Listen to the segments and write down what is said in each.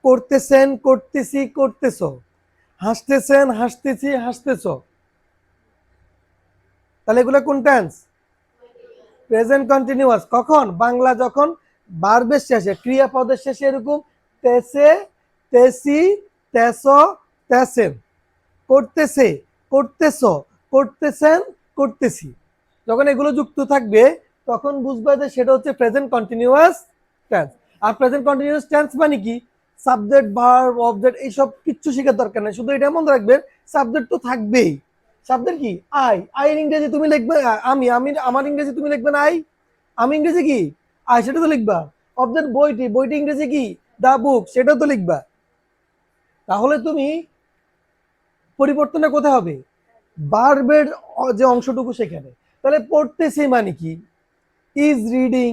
করতেছেন, করতেছি, করতেছ, হাসতেছেন, হাসতেছি, হাসতেছ। তাহলে এগুলো কোন টেন্স? Present continuous. কখন? বাংলা যখন ভার্বের শেষে, ক্রিয়াপদের শেষে এরকম তেসে, তেসি, তেস, তেসেন, করতেছে, করতেছ, করতেছেন, করতেছি, যখন এগুলো যুক্ত থাকবে তখন বুঝবে যে সেটা হচ্ছে প্রেজেন্ট কন্টিনিউয়াস টেন্স। আর প্রেজেন্ট কন্টিনিউয়াস টেন্স মানে কি? সাবজেক্ট, ভার্ব, অবজেক্ট এইসব কিচ্ছু শেখার দরকার নেই, শুধু এটা মনে রাখবেন সাবজেক্ট তো থাকবেই। সাবজেক্ট কি? আই। আই এর ইংরেজি তুমি লিখবে আমি, আমি আমার ইংরেজি তুমি লিখবে না আই। আমি ইংরেজি কি? আই, সেটা তো লিখবা। অবজেক্ট বইটি, বইটি ইংরেজি কি? দা বুক, সেটাও তো লিখবা। তাহলে তুমি পরিবর্তনটা কোথায় হবে? ভার্বের যে অংশটুকু সেখানে। তাহলে পড়তেছি মানে কি? Is reading,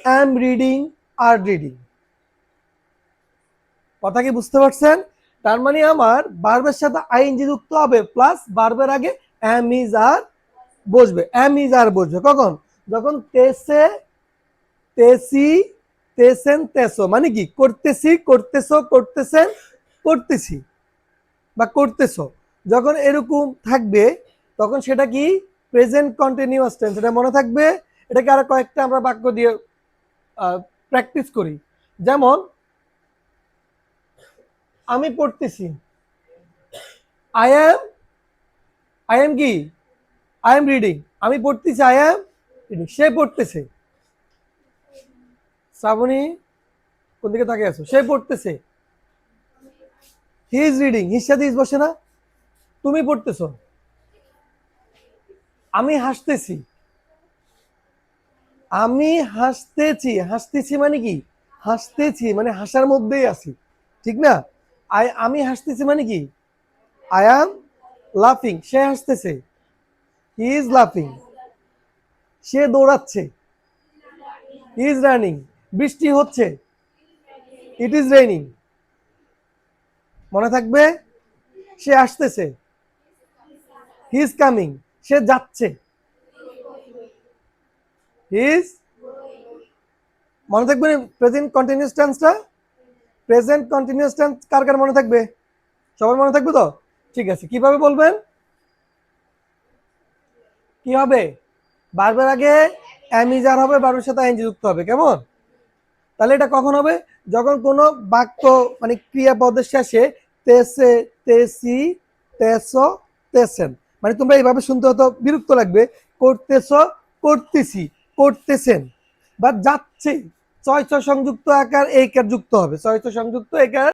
am reading, are reading. কথা কি বুঝতে পারছেন? তার মানে আমার ভার্বের সাথে আইএনজি যুক্ত হবে, প্লাস ভার্বের আগে অ্যাম ইজ আর বসবে। অ্যাম ইজ আর বসবে কখন? যখন তেসে, তেসি, তেসেন, তেসো, মানে কি? করতেছি, করতেছো, করতেছেন, করতেছি বা করতেছো, যখন এরকম থাকবে তখন সেটা কি? Present continuous tense. এটা মনে থাকবে। এটাকে আরো কয়েকটা আমরা বাক্য দিয়ে প্র্যাকটিস করি। যেমন আমি পড়তেছি, আই এম, আই এম কি? I am reading. আমি পড়তেছি, আই এম রিডিং। সে পড়তেছে। শ্রাবণী কোন দিকে তাকিয়ে আছো? সে পড়তেছে। He is reading. হির সাথে ইজ বসে না? তুমি পড়তেছো। আমি হাসতেছি, আমি হাসতেছি। হাসতেছি মানে কি? হাসতেছি মানে হাসার মধ্যেই আছি, ঠিক না? আমি হাসতেছি মানে কি? আই অ্যাম লাফিং। সে হাসতেছে, হি ইজ লাফিং। সে দৌড়াচ্ছে, হি ইজ রানিং। বৃষ্টি হচ্ছে, ইট ইজ রেইনিং। মনে থাকবে? সে আসতেছে, হি ইজ কামিং। সে যাচ্ছে, হি ইজ। মনে থাকবে প্রেজেন্ট কন্টিনিউয়াস টেন্সটা? প্রেজেন্ট কন্টিনিউয়াস টেন্স কার কার মনে থাকবে? সবার মনে থাকবে তো? ঠিক আছে, কিভাবে বলবেন? কি হবে? ভার্বের আগে অ্যামিজার হবে, ভার্বের সাথে আইএনজি যুক্ত হবে। কেমন? তাহলে এটা কখন হবে? যখন কোনো বাক্য মানে ক্রিয়াপদের শেষে তেসে, তেসি, তেসো, তেসেন, মানে তোমরা এইভাবে শুনতে হতো বিরক্ত লাগবে। করতেছো, করতেছি, করতেছেন, বা যাচ্ছে, ছয় ছয় সংযুক্ত আকার এই কার যুক্ত হবে, ছয় ছয় সংযুক্ত একার